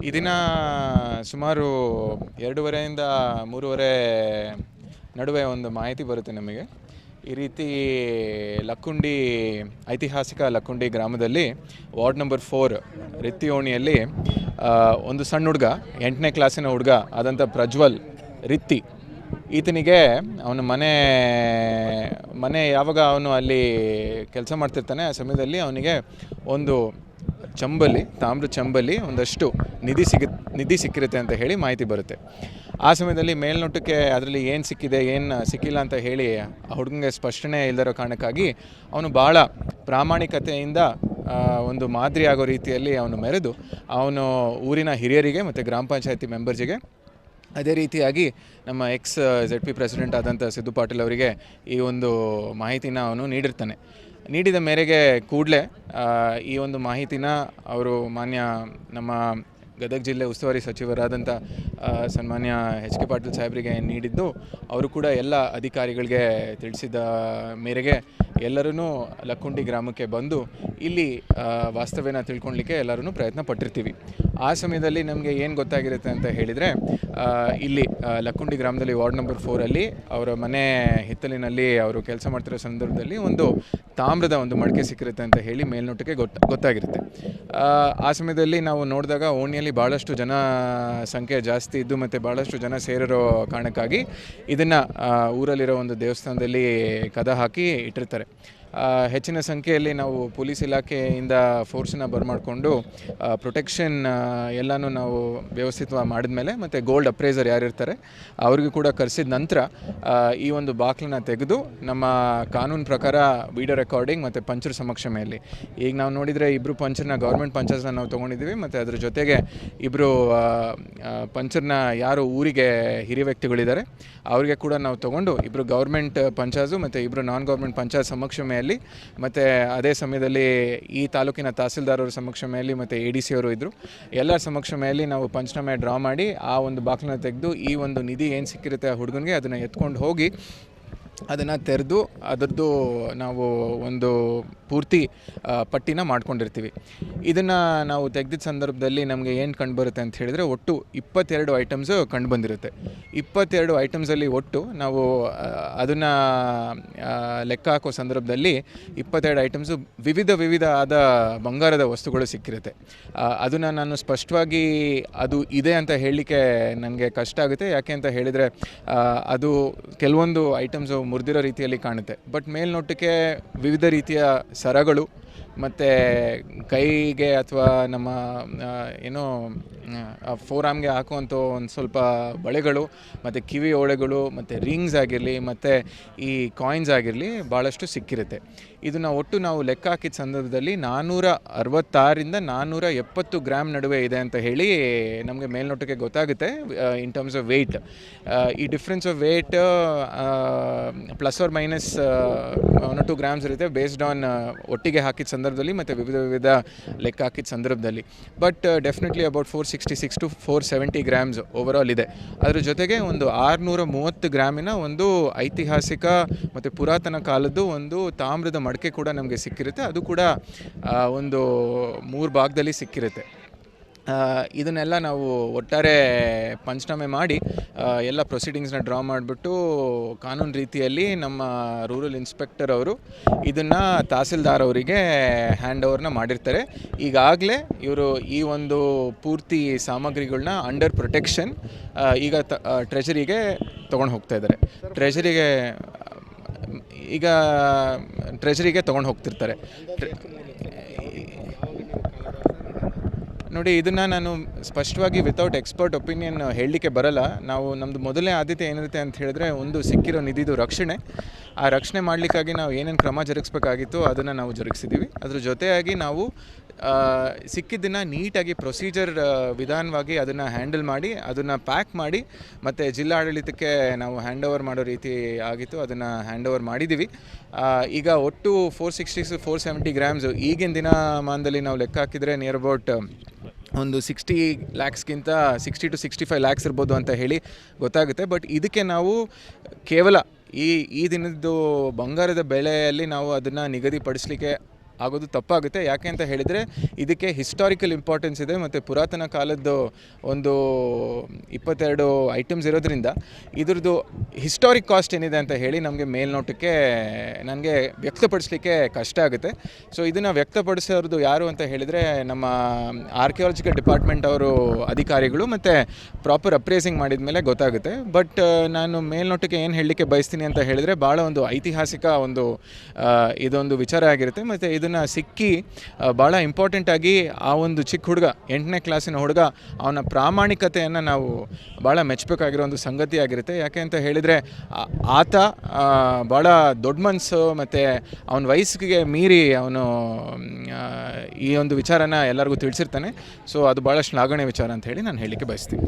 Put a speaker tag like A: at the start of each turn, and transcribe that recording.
A: ಈ ದಿನ ಸುಮಾರು 2:30 3:30 ನಡುವೆ ಒಂದು ಮಾಹಿತಿ ಬರುತ್ತೆ ನಮಗೆ. ಈ ರೀತಿ ಲಕ್ಕುಂಡಿ ಐತಿಹಾಸಿಕ ಲಕ್ಕುಂಡಿ ಗ್ರಾಮದಲ್ಲಿ ವಾರ್ಡ್ ನಂಬರ್ 4 ರಿತ್ತಿ ಓಣಿಯಲ್ಲಿ ಒಂದು ಸಣ್ಣ ಹುಡುಗ 8ನೇ ಕ್ಲಾಸಿನ ಹುಡುಗ ಆದಂಥ ಪ್ರಜ್ವಲ್ ರಿತ್ತಿ, ಈತನಿಗೆ ಅವನ ಮನೆ ಯಾವಾಗ ಅವನು ಅಲ್ಲಿ ಕೆಲಸ ಮಾಡ್ತಿರ್ತಾನೆ ಆ ಸಮಯದಲ್ಲಿ ಅವನಿಗೆ ಒಂದು ತಾಮ್ರ ಚಂಬಲಿ ಒಂದಷ್ಟು ನಿಧಿ ಸಿಕ್ಕಿರುತ್ತೆ ಅಂತ ಹೇಳಿ ಮಾಹಿತಿ ಬರುತ್ತೆ. ಆ ಸಮಯದಲ್ಲಿ ಮೇಲ್ನೋಟಕ್ಕೆ ಅದರಲ್ಲಿ ಏನು ಸಿಕ್ಕಿದೆ ಏನು ಸಿಕ್ಕಿಲ್ಲ ಅಂತ ಹೇಳಿ ಆ ಹುಡುಗನಿಗೆ ಸ್ಪಷ್ಟನೆ ಇಲ್ಲದಿರೋ ಕಾರಣಕ್ಕಾಗಿ ಅವನು ಭಾಳ ಪ್ರಾಮಾಣಿಕತೆಯಿಂದ ಒಂದು ಮಾದರಿ ಆಗೋ ರೀತಿಯಲ್ಲಿ ಅವನು ಮೆರೆದು ಅವನು ಊರಿನ ಹಿರಿಯರಿಗೆ ಮತ್ತು ಗ್ರಾಮ ಪಂಚಾಯತಿ ಮೆಂಬರ್ಸಿಗೆ, ಅದೇ ರೀತಿಯಾಗಿ ನಮ್ಮ ZP ಪ್ರೆಸಿಡೆಂಟ್ ಆದಂಥ ಸಿದ್ದು ಪಾಟೀಲ್ ಅವರಿಗೆ ಈ ಒಂದು ಮಾಹಿತಿನ ಅವನು ನೀಡಿರ್ತಾನೆ. ನೀಡಿದ ಮೇರೆಗೆ ಕೂಡಲೇ ಈ ಒಂದು ಮಾಹಿತಿನ ಅವರು ಮಾನ್ಯ ನಮ್ಮ ಗದಗ ಜಿಲ್ಲೆ ಉಸ್ತುವಾರಿ ಸಚಿವರಾದಂಥ ಸನ್ಮಾನ್ಯ HK ಪಾಟೀಲ್ ಸಾಹೇಬರಿಗೆ ನೀಡಿದ್ದು, ಅವರು ಕೂಡ ಎಲ್ಲ ಅಧಿಕಾರಿಗಳಿಗೆ ತಿಳಿಸಿದ ಮೇರೆಗೆ ಎಲ್ಲರೂ ಲಕ್ಕುಂಡಿ ಗ್ರಾಮಕ್ಕೆ ಬಂದು ಇಲ್ಲಿ ವಾಸ್ತವ್ಯನ ತಿಳ್ಕೊಳ್ಲಿಕ್ಕೆ ಎಲ್ಲರೂ ಪ್ರಯತ್ನ ಪಟ್ಟಿರ್ತೀವಿ. ಆ ಸಮಯದಲ್ಲಿ ನಮಗೆ ಏನು ಗೊತ್ತಾಗಿರುತ್ತೆ ಅಂತ ಹೇಳಿದರೆ, ಇಲ್ಲಿ ಲಕ್ಕುಂಡಿ ಗ್ರಾಮದಲ್ಲಿ ವಾರ್ಡ್ ನಂಬರ್ 4 ಅವರ ಮನೆ ಹಿತ್ತಲಿನಲ್ಲಿ ಅವರು ಕೆಲಸ ಮಾಡ್ತಿರೋ ಸಂದರ್ಭದಲ್ಲಿ ಒಂದು ತಾಮ್ರದ ಒಂದು ಮಡಿಕೆ ಸಿಕ್ಕಿರುತ್ತೆ ಅಂತ ಹೇಳಿ ಮೇಲ್ನೋಟಕ್ಕೆ ಗೊತ್ತಾಗಿರುತ್ತೆ. ಆ ಸಮಯದಲ್ಲಿ ನಾವು ನೋಡಿದಾಗ ಓಣಿಯಲ್ಲಿ ಭಾಳಷ್ಟು ಜನ ಸಂಖ್ಯೆ ಜಾಸ್ತಿ ಇದ್ದು ಮತ್ತು ಭಾಳಷ್ಟು ಜನ ಸೇರಿರೋ ಕಾರಣಕ್ಕಾಗಿ ಇದನ್ನು ಊರಲ್ಲಿರೋ ಒಂದು ದೇವಸ್ಥಾನದಲ್ಲಿ ಕದ ಹಾಕಿ ಇಟ್ಟಿರ್ತಾರೆ. ಹೆಚ್ಚಿನ ಸಂಖ್ಯೆಯಲ್ಲಿ ನಾವು ಪೊಲೀಸ್ ಇಲಾಖೆಯಿಂದ ಫೋರ್ಸನ್ನ ಬರಮಾಡಿಕೊಂಡು ಪ್ರೊಟೆಕ್ಷನ್ ಎಲ್ಲನೂ ನಾವು ವ್ಯವಸ್ಥಿತವಾಗಿ ಮಾಡಿದ್ಮೇಲೆ ಮತ್ತು ಗೋಲ್ಡ್ ಅಪ್ರೈಸರ್ ಯಾರಿರ್ತಾರೆ ಅವ್ರಿಗೂ ಕೂಡ ಕರೆಸಿದ ನಂತರ ಈ ಒಂದು ಬಾಕ್ಲನ್ನ ತೆಗೆದು ನಮ್ಮ ಕಾನೂನು ಪ್ರಕಾರ ವಿಡಿಯೋ ರೆಕಾರ್ಡಿಂಗ್ ಮತ್ತು ಪಂಚರ ಸಮಕ್ಷಮೆಯಲ್ಲಿ, ಈಗ ನಾವು ನೋಡಿದರೆ ಇಬ್ಬರು ಪಂಚರ್ನ ಗೌರ್ಮೆಂಟ್ ಪಂಚರ್ಸ್ನ ನಾವು ತೊಗೊಂಡಿದ್ದೀವಿ ಮತ್ತು ಅದ್ರ ಜೊತೆಗೆ ಇಬ್ಬರು ಪಂಚರ್ನ ಯಾರು ಊರಿಗೆ ಹಿರಿಯ ವ್ಯಕ್ತಿಗಳಿದ್ದಾರೆ ಅವರಿಗೆ ಕೂಡ ನಾವು ತೊಗೊಂಡು ಇಬ್ಬರು ಗೌರ್ಮೆಂಟ್ ಪಂಚಾಯತು ಮತ್ತು ಇಬ್ಬರು ನಾನ್ ಗೌರ್ಮೆಂಟ್ ಪಂಚಾಯತ್ ಸಮಕ್ಷಮೆಯಲ್ಲಿ ಮತ್ತು ಅದೇ ಸಮಯದಲ್ಲಿ ಈ ತಾಲೂಕಿನ ತಹಸೀಲ್ದಾರರ ಸಮಕ್ಷಮೆಯಲ್ಲಿ ಮತ್ತು ADC ಅವರು ಇದ್ದರು. ಎಲ್ಲರ ಸಮಕ್ಷಮೆಯಲ್ಲಿ ನಾವು ಪಂಚನಾಮೆ ಡ್ರಾ ಮಾಡಿ ಆ ಒಂದು ಬಾಕ್ಲನ್ನ ತೆಗೆದು ಈ ಒಂದು ನಿಧಿ ಏನು ಸಿಕ್ಕಿರುತ್ತೆ ಆ ಹುಡುಗನಿಗೆ ಅದನ್ನು ಎತ್ಕೊಂಡು ಹೋಗಿ ಅದನ್ನು ತೆರೆದು ಅದರದ್ದು ನಾವು ಒಂದು ಪೂರ್ತಿ ಪಟ್ಟಿನ ಮಾಡ್ಕೊಂಡಿರ್ತೀವಿ. ಇದನ್ನು ನಾವು ತೆಗೆದಿದ್ದ ಸಂದರ್ಭದಲ್ಲಿ ನಮಗೆ ಏನು ಕಂಡುಬರುತ್ತೆ ಅಂತ ಹೇಳಿದರೆ, ಒಟ್ಟು 22 ಐಟಮ್ಸು ಕಂಡು ಬಂದಿರುತ್ತೆ. 22 ಐಟಮ್ಸಲ್ಲಿ ಒಟ್ಟು ನಾವು ಅದನ್ನು ಲೆಕ್ಕ ಹಾಕೋ ಸಂದರ್ಭದಲ್ಲಿ 22 ಐಟಮ್ಸು ವಿವಿಧ ಆದ ಬಂಗಾರದ ವಸ್ತುಗಳು ಸಿಕ್ಕಿರುತ್ತೆ. ಅದನ್ನು ನಾನು ಸ್ಪಷ್ಟವಾಗಿ ಅದು ಇದೆ ಅಂತ ಹೇಳಲಿಕ್ಕೆ ನನಗೆ ಕಷ್ಟ ಆಗುತ್ತೆ. ಯಾಕೆ ಅಂತ ಹೇಳಿದರೆ ಅದು ಕೆಲವೊಂದು ಐಟಮ್ಸು ಮುರಿದಿರೋ ರೀತಿಯಲ್ಲಿ ಕಾಣುತ್ತೆ. ಬಟ್ ಮೇಲ್ನೋಟಕ್ಕೆ ವಿವಿಧ ರೀತಿಯ ಸರಗಳು ಮತ್ತು ಕೈಗೆ ಅಥವಾ ನಮ್ಮ ಏನೋ ಫೋರ್ ಆರ್ಮ್ಗೆ ಹಾಕುವಂಥ ಒಂದು ಸ್ವಲ್ಪ ಬಳೆಗಳು ಮತ್ತು ಕಿವಿ ಓಳೆಗಳು ಮತ್ತು ರಿಂಗ್ಸ್ ಆಗಿರಲಿ ಮತ್ತು ಈ ಕಾಯಿನ್ಸ್ ಆಗಿರಲಿ ಭಾಳಷ್ಟು ಸಿಕ್ಕಿರುತ್ತೆ. ಇದನ್ನು ಒಟ್ಟು ನಾವು ಲೆಕ್ಕ ಹಾಕಿದ ಸಂದರ್ಭದಲ್ಲಿ 466ರಿಂದ 470 ಗ್ರಾಮ್ ನಡುವೆ ಇದೆ ಅಂತ ಹೇಳಿ ನಮಗೆ ಮೇಲ್ನೋಟಕ್ಕೆ ಗೊತ್ತಾಗುತ್ತೆ. ಇನ್ ಟರ್ಮ್ಸ್ ಆಫ್ ವೆಯ್ಟ್, ಈ difference of weight plus or minus 1-2 grams ಇರುತ್ತೆ ಬೇಸ್ಡ್ ಆನ್ ಒಟ್ಟಿಗೆ ಹಾಕಿದ ಸಂದರ್ಭದಲ್ಲಿ ಮತ್ತು ವಿವಿಧ ಲೆಕ್ಕ ಹಾಕಿದ ಸಂದರ್ಭದಲ್ಲಿ. But definitely about 466 to 470 grams overall ಇದೆ. ಅದರ ಜೊತೆಗೆ ಒಂದು 630 ಗ್ರಾಮಿನ ಒಂದು ಐತಿಹಾಸಿಕ ಮತ್ತು ಪುರಾತನ ಕಾಲದ್ದು ಒಂದು ತಾಮ್ರದ ಮಡಿಕೆ ಕೂಡ ನಮಗೆ ಸಿಕ್ಕಿರುತ್ತೆ. ಅದು ಕೂಡ ಒಂದು 3 ಭಾಗದಲ್ಲಿ ಸಿಕ್ಕಿರುತ್ತೆ. ಇದನ್ನೆಲ್ಲ ನಾವು ಒಟ್ಟಾರೆ ಪಂಚನಾಮೆ ಮಾಡಿ ಎಲ್ಲ ಪ್ರೊಸೀಡಿಂಗ್ಸ್ನ ಡ್ರಾ ಮಾಡಿಬಿಟ್ಟು ಕಾನೂನು ರೀತಿಯಲ್ಲಿ ನಮ್ಮ ರೂರಲ್ ಇನ್ಸ್ಪೆಕ್ಟರ್ ಅವರು ಇದನ್ನು ತಹಸೀಲ್ದಾರ್ ಅವರಿಗೆ ಹ್ಯಾಂಡ್ ಓವರ್ನ ಮಾಡಿರ್ತಾರೆ. ಈಗಾಗಲೇ ಇವರು ಈ ಒಂದು ಪೂರ್ತಿ ಸಾಮಗ್ರಿಗಳನ್ನ ಅಂಡರ್ ಪ್ರೊಟೆಕ್ಷನ್ ಈಗ ಟ್ರೆಷರಿಗೆ ತೊಗೊಂಡು ಹೋಗ್ತಾ ಇದ್ದಾರೆ. ಟ್ರೆಷರಿಗೆ ತೊಗೊಂಡು ಹೋಗ್ತಿರ್ತಾರೆ. ನೋಡಿ, ಇದನ್ನು ನಾನು ಸ್ಪಷ್ಟವಾಗಿ ವಿತೌಟ್ ಎಕ್ಸ್ಪರ್ಟ್ ಒಪಿನಿಯನ್ ಹೇಳಲಿಕ್ಕೆ ಬರಲ್ಲ. ನಮ್ಮದು ಮೊದಲನೇ ಆದ್ಯತೆ ಏನಿರುತ್ತೆ ಅಂತ ಹೇಳಿದ್ರೆ, ಒಂದು ಸಿಕ್ಕಿರೋ ನಿಧಿದು ರಕ್ಷಣೆ. ಆ ರಕ್ಷಣೆ ಮಾಡಲಿಕ್ಕಾಗಿ ನಾವು ಏನೇನು ಕ್ರಮ ಜರುಗಿಸ್ಬೇಕಾಗಿತ್ತು ಅದನ್ನು ನಾವು ಜರುಗಿಸಿದ್ದೀವಿ. ಅದ್ರ ಜೊತೆಯಾಗಿ ನಾವು ಸಿಕ್ಕಿದ್ದನ್ನು ನೀಟಾಗಿ ಪ್ರೊಸೀಜರ್ ವಿಧಾನವಾಗಿ ಅದನ್ನು ಹ್ಯಾಂಡಲ್ ಮಾಡಿ ಅದನ್ನು ಪ್ಯಾಕ್ ಮಾಡಿ ಮತ್ತು ಜಿಲ್ಲಾಡಳಿತಕ್ಕೆ ನಾವು ಹ್ಯಾಂಡ್ ಓವರ್ ಮಾಡೋ ರೀತಿ ಆಗಿತ್ತು. ಅದನ್ನು ಹ್ಯಾಂಡ್ ಓವರ್ ಮಾಡಿದ್ದೀವಿ. ಈಗ ಒಟ್ಟು 460 to 470 ಗ್ರಾಮ್ಸು ಈಗಿನ ದಿನಮಾನದಲ್ಲಿ ನಾವು ಲೆಕ್ಕ ಹಾಕಿದರೆ ನಿಯರ್ ಅಬೌಟ್ ಒಂದು 60 ಲ್ಯಾಕ್ಸ್ಗಿಂತ 60 to 65 ಲ್ಯಾಕ್ಸ್ ಇರ್ಬೋದು ಅಂತ ಹೇಳಿ ಗೊತ್ತಾಗುತ್ತೆ. ಬಟ್ ಇದಕ್ಕೆ ನಾವು ಕೇವಲ ಈ ದಿನದ್ದು ಬಂಗಾರದ ಬೆಲೆಯಲ್ಲಿ ನಾವು ಅದನ್ನು ನಿಗದಿಪಡಿಸಲಿಕ್ಕೆ ಆಗೋದು ತಪ್ಪಾಗುತ್ತೆ. ಯಾಕೆ ಅಂತ ಹೇಳಿದರೆ ಇದಕ್ಕೆ ಹಿಸ್ಟಾರಿಕಲ್ ಇಂಪಾರ್ಟೆನ್ಸ್ ಇದೆ ಮತ್ತು ಪುರಾತನ ಕಾಲದ್ದು ಒಂದು 22 ಐಟಮ್ಸ್ ಇರೋದ್ರಿಂದ ಇದ್ರದ್ದು ಹಿಸ್ಟಾರಿಕ್ ಕಾಸ್ಟ್ ಏನಿದೆ ಅಂತ ಹೇಳಿ ನಮಗೆ ಮೇಲ್ನೋಟಕ್ಕೆ ನನಗೆ ವ್ಯಕ್ತಪಡಿಸಲಿಕ್ಕೆ ಕಷ್ಟ ಆಗುತ್ತೆ. ಸೊ ಇದನ್ನು ವ್ಯಕ್ತಪಡಿಸೋದು ಯಾರು ಅಂತ ಹೇಳಿದರೆ ನಮ್ಮ ಆರ್ಕಿಯಾಲಜಿಕಲ್ ಡಿಪಾರ್ಟ್ಮೆಂಟ್ ಅವರು ಅಧಿಕಾರಿಗಳು ಮತ್ತು ಪ್ರಾಪರ್ ಅಪ್ರೇಸಿಂಗ್ ಮಾಡಿದ ಮೇಲೆ ಗೊತ್ತಾಗುತ್ತೆ. ಬಟ್ ನಾನು ಮೇಲ್ನೋಟಕ್ಕೆ ಏನು ಹೇಳಲಿಕ್ಕೆ ಬಯಸ್ತೀನಿ ಅಂತ ಹೇಳಿದರೆ ಭಾಳ ಒಂದು ಐತಿಹಾಸಿಕ ಒಂದು ಇದೊಂದು ವಿಚಾರ ಆಗಿರುತ್ತೆ. ಮತ್ತು ಇದನ್ನು ಸಿಕ್ಕಿ ಭಾಳ ಇಂಪಾರ್ಟೆಂಟಾಗಿ ಆ ಒಂದು ಚಿಕ್ಕ ಹುಡುಗ 8ನೇ ಕ್ಲಾಸಿನ ಹುಡುಗ ಅವನ ಪ್ರಾಮಾಣಿಕತೆಯನ್ನು ನಾವು ಭಾಳ ಮೆಚ್ಚಬೇಕಾಗಿರೋ ಒಂದು ಸಂಗತಿ ಆಗಿರುತ್ತೆ. ಯಾಕೆ ಅಂತ ಹೇಳಿದರೆ ಆತ ಭಾಳ ದೊಡ್ಡ ಮನಸ್ಸು ಮತ್ತು ಅವನ ವಯಸ್ಸಿಗೆ ಮೀರಿ ಅವನು ಈ ಒಂದು ವಿಚಾರನ ಎಲ್ಲರಿಗೂ ತಿಳಿಸಿರ್ತಾನೆ. ಸೊ ಅದು ಭಾಳ ಶ್ಲಾಘನೀಯ ವಿಚಾರ ಅಂತ ಹೇಳಿ ನಾನು ಹೇಳಲಿಕ್ಕೆ ಬಯಸ್ತೀನಿ.